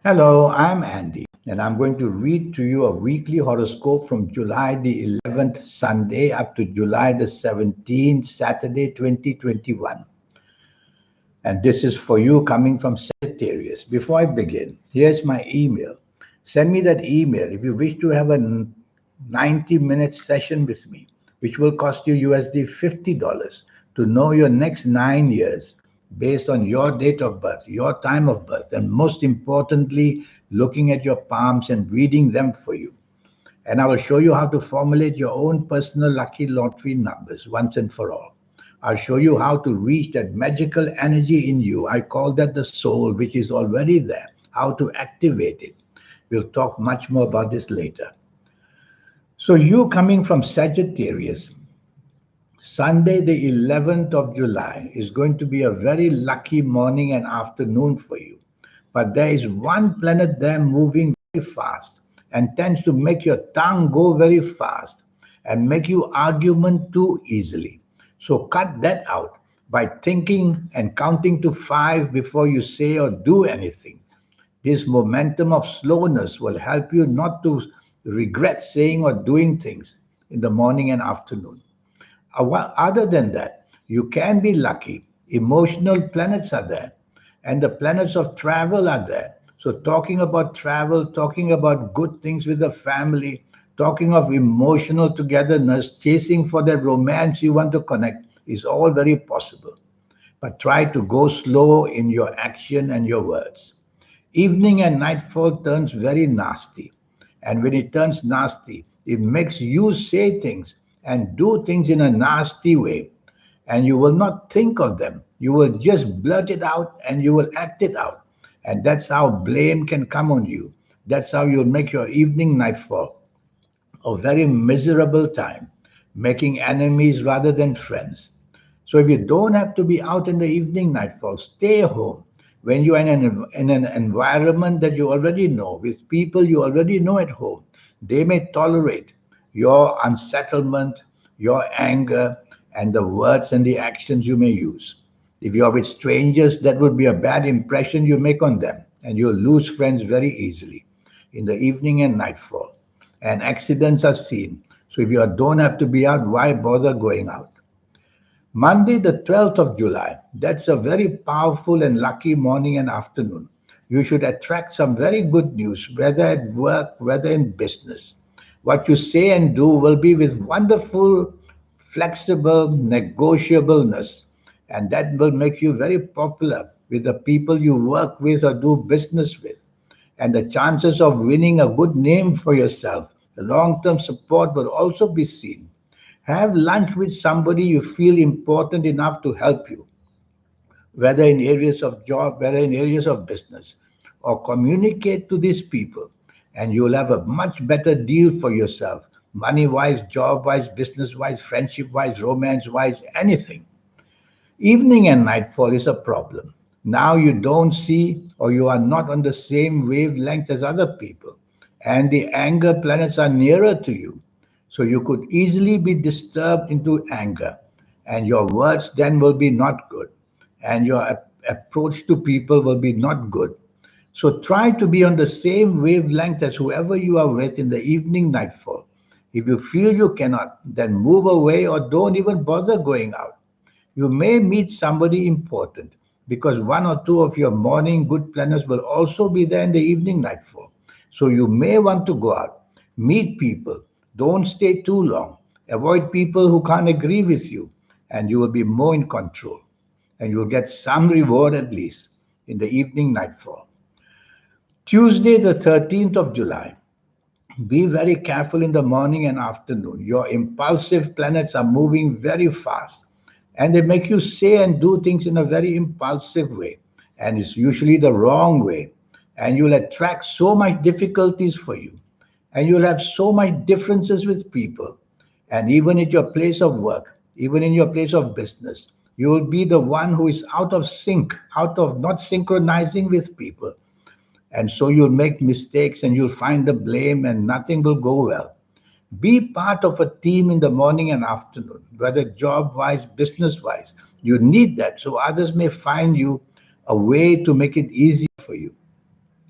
Hello, I'm Andy, and I'm going to read to you a weekly horoscope from July the 11th, Sunday, up to July the 17th, Saturday, 2021. And this is for you coming from Sagittarius. Before I begin, here's my email. Send me that email if you wish to have a 90-minute session with me, which will cost you USD $50 to know your next 9 years based on your date of birth, your time of birth, and most importantly, looking at your palms and reading them for you. And I will show you how to formulate your own personal lucky lottery numbers once and for all. I'll show you how to reach that magical energy in you. I call that the soul, which is already there, how to activate it. We'll talk much more about this later. So, you coming from Sagittarius, Sunday, the 11th of July, is going to be a very lucky morning and afternoon for you. But there is one planet there moving very fast and tends to make your tongue go very fast and make you argument too easily. So cut that out by thinking and counting to five before you say or do anything. This momentum of slowness will help you not to regret saying or doing things in the morning and afternoon. Other than that, you can be lucky. Emotional planets are there, and the planets of travel are there. So, talking about travel, talking about good things with the family, talking of emotional togetherness, chasing for that romance you want to connect is all very possible. But try to go slow in your action and your words. Evening and nightfall turns very nasty. And when it turns nasty, it makes you say things and do things in a nasty way. And you will not think of them. You will just blurt it out and you will act it out. And that's how blame can come on you. That's how you'll make your evening nightfall a very miserable time, making enemies rather than friends. So if you don't have to be out in the evening nightfall, stay home. When you are in an environment that you already know, with people you already know at home, they may tolerate your unsettlement, your anger, and the words and the actions you may use. If you are with strangers, that would be a bad impression you make on them, and you'll lose friends very easily in the evening and nightfall. And accidents are seen. So if you don't have to be out, why bother going out? Monday, the 12th of July, that's a very powerful and lucky morning and afternoon. You should attract some very good news, whether at work, whether in business. What you say and do will be with wonderful, flexible negotiableness, and that will make you very popular with the people you work with or do business with. And the chances of winning a good name for yourself, the long term support will also be seen. Have lunch with somebody you feel important enough to help you, whether in areas of job, whether in areas of business, or communicate to these people, and you'll have a much better deal for yourself, money wise, job wise, business wise, friendship wise, romance wise, anything. Evening and nightfall is a problem. Now you don't see or you are not on the same wavelength as other people, and the anger planets are nearer to you. So you could easily be disturbed into anger, and your words then will be not good, and your approach to people will be not good. So try to be on the same wavelength as whoever you are with in the evening nightfall. If you feel you cannot, then move away or don't even bother going out. You may meet somebody important because one or two of your morning good planners will also be there in the evening nightfall. So you may want to go out, meet people, don't stay too long, avoid people who can't agree with you, and you will be more in control. And you'll get some reward at least in the evening nightfall. Tuesday, the 13th of July. Be very careful in the morning and afternoon. Your impulsive planets are moving very fast and they make you say and do things in a very impulsive way. And it's usually the wrong way. And you'll attract so much difficulties for you. And you'll have so much differences with people. And even at your place of work, even in your place of business, you will be the one who is out of sync, out of not synchronizing with people, and so you'll make mistakes and you'll find the blame and nothing will go well. Be part of a team in the morning and afternoon, whether job wise, business wise. You need that so others may find you a way to make it easier for you.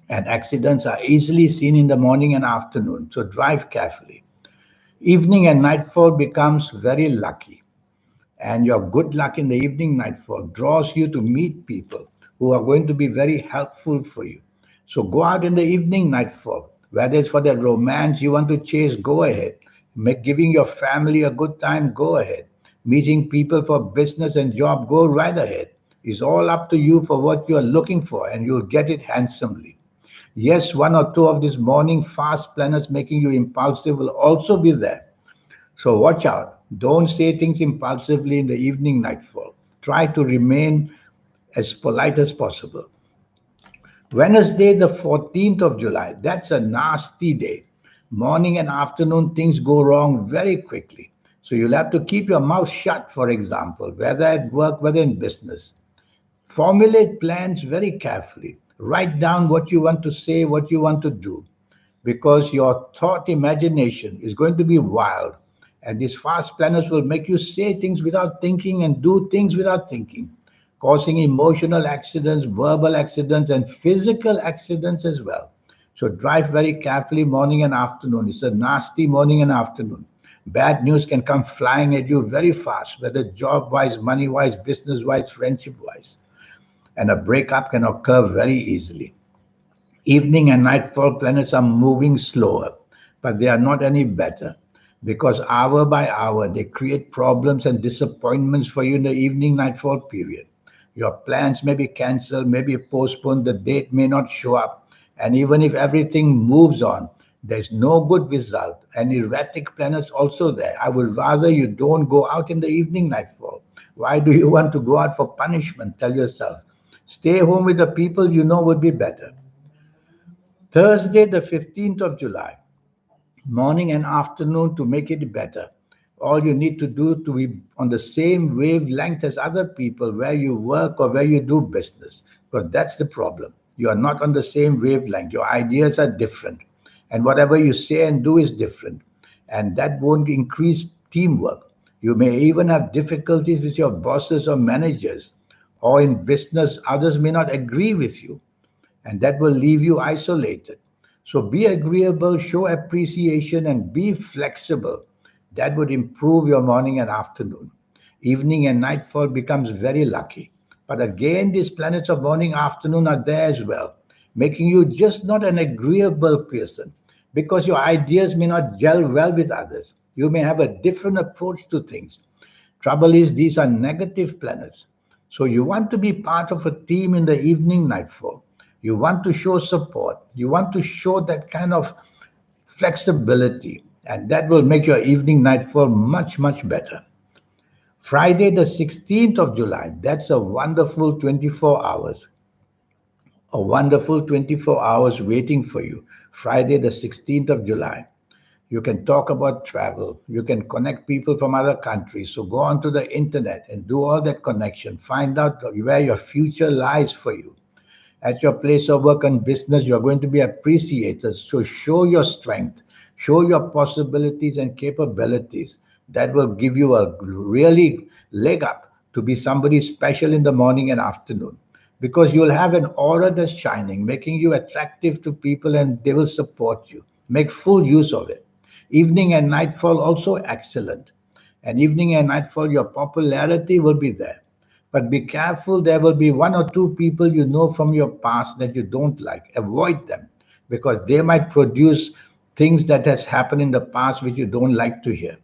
and accidents are easily seen in the morning and afternoon, so drive carefully. Evening and nightfall becomes very lucky, and your good luck in the evening nightfall draws you to meet people who are going to be very helpful for you. So go out in the evening nightfall, whether it's for that romance you want to chase, go ahead. Giving your family a good time, go ahead. Meeting people for business and job, go right ahead. It's all up to you for what you are looking for, and you'll get it handsomely. Yes, one or two of these morning fast planners making you impulsive will also be there. So watch out. Don't say things impulsively in the evening nightfall. Try to remain as polite as possible. Wednesday, the 14th of July, that's a nasty day. Morning and afternoon, things go wrong very quickly. So you'll have to keep your mouth shut, for example, whether at work, whether in business. Formulate plans very carefully. Write down what you want to say, what you want to do, because your thought imagination is going to be wild. And these fast planners will make you say things without thinking and do things without thinking, causing emotional accidents, verbal accidents, and physical accidents as well. So drive very carefully morning and afternoon. It's a nasty morning and afternoon. Bad news can come flying at you very fast, whether job wise, money wise, business wise, friendship wise. And a breakup can occur very easily. Evening and nightfall planets are moving slower, but they are not any better, because hour by hour they create problems and disappointments for you in the evening nightfall period. Your plans may be cancelled, may be postponed, the date may not show up, and even if everything moves on, there's no good result. And erratic planets also there. I would rather you don't go out in the evening nightfall. Why do you want to go out for punishment? Tell yourself. Stay home with the people you know would be better. Thursday, the 15th of July, morning and afternoon to make it better. All you need to do to be on the same wavelength as other people where you work or where you do business. Because that's the problem. You are not on the same wavelength. Your ideas are different. And whatever you say and do is different. And that won't increase teamwork. You may even have difficulties with your bosses or managers. Or in business, others may not agree with you, and that will leave you isolated. So be agreeable, show appreciation, and be flexible. That would improve your morning and afternoon. Evening and nightfall becomes very lucky. But again, these planets of morning afternoon are there as well, making you just not an agreeable person, because your ideas may not gel well with others. You may have a different approach to things. Trouble is, these are negative planets. So you want to be part of a team in the evening nightfall. You want to show support. You want to show that kind of flexibility. And that will make your evening nightfall much, much better. Friday, the 16th of July, that's a wonderful 24 hours. A wonderful 24 hours waiting for you. Friday, the 16th of July. You can talk about travel. You can connect people from other countries. So go onto the internet and do all that connection. Find out where your future lies for you. At your place of work and business, you're going to be appreciated. So show your strength, show your possibilities and capabilities. That will give you a really leg up to be somebody special in the morning and afternoon, because you'll have an aura that's shining, making you attractive to people, and they will support you. Make full use of it. Evening and nightfall also excellent. And evening and nightfall, your popularity will be there. But be careful, there will be one or two people you know from your past that you don't like. Avoid them, because they might produce things that has happened in the past which you don't like to hear.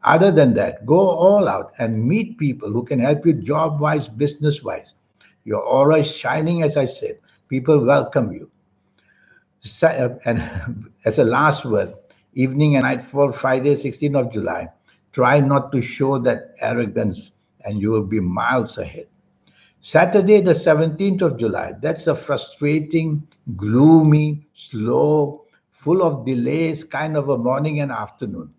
Other than that, go all out and meet people who can help you job wise, business wise. Your aura is shining, as I said. People welcome you. And as a last word, evening and nightfall, Friday, 16th of July, try not to show that arrogance and you will be miles ahead. Saturday, the 17th of July, that's a frustrating, gloomy, slow, full of delays kind of a morning and afternoon.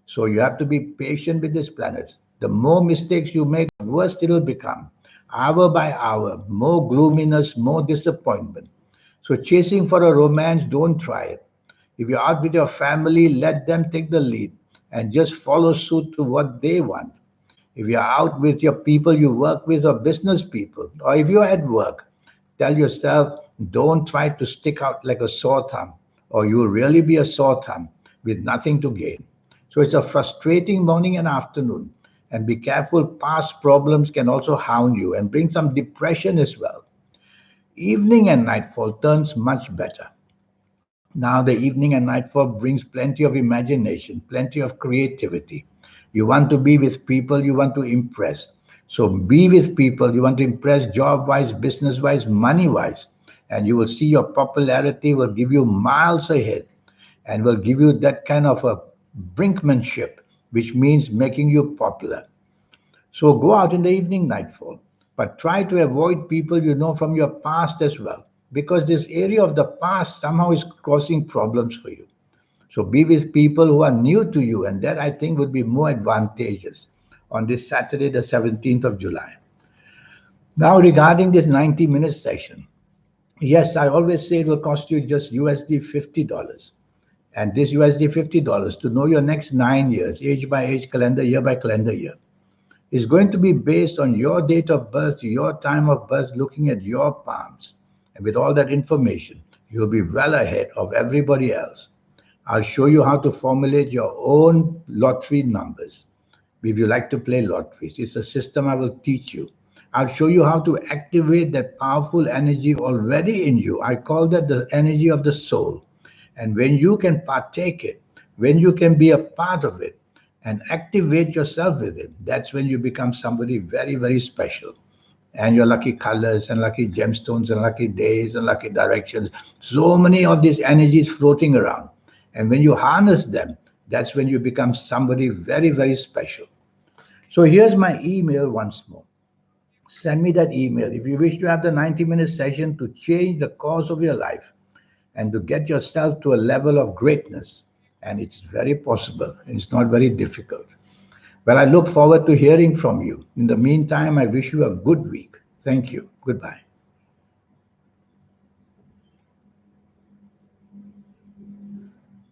So you have to be patient with these planets. The more mistakes you make, the worse it will become. Hour by hour, more gloominess, more disappointment. So chasing for a romance, don't try it. If you're out with your family, let them take the lead and just follow suit to what they want. If you're out with your people you work with or business people, or if you're at work, tell yourself, Don't try to stick out like a sore thumb, or you will really be a sore thumb with nothing to gain. So it's a frustrating morning and afternoon. And be careful, past problems can also hound you and bring some depression as well. Evening and nightfall turns much better. Now, the evening and nightfall brings plenty of imagination, plenty of creativity. You want to be with people you want to impress. So, be with people you want to impress job wise, business wise, money wise. And you will see your popularity will give you miles ahead and will give you that kind of a brinkmanship, which means making you popular. So go out in the evening nightfall, but try to avoid people you know from your past as well, because this area of the past somehow is causing problems for you. So be with people who are new to you, and that I think would be more advantageous on this Saturday, the 17th of July. Now, regarding this 90-minute session, yes, I always say it will cost you just USD $50. And this USD $50 to know your next 9 years, age by age, calendar by calendar year, is going to be based on your date of birth, your time of birth, looking at your palms. And with all that information, you'll be well ahead of everybody else. I'll show you how to formulate your own lottery numbers. If you like to play lotteries, it's a system I will teach you. I'll show you how to activate that powerful energy already in you. I call that the energy of the soul. And when you can partake it, when you can be a part of it, and activate yourself with it, that's when you become somebody very, very special. And your lucky colors and lucky gemstones and lucky days and lucky directions, so many of these energies floating around. And when you harness them, that's when you become somebody very, very special. So here's my email once more. Send me that email if you wish to have the 90-minute session to change the course of your life and to get yourself to a level of greatness. And it's very possible. It's not very difficult. Well, I look forward to hearing from you. In the meantime, I wish you a good week. Thank you. Goodbye.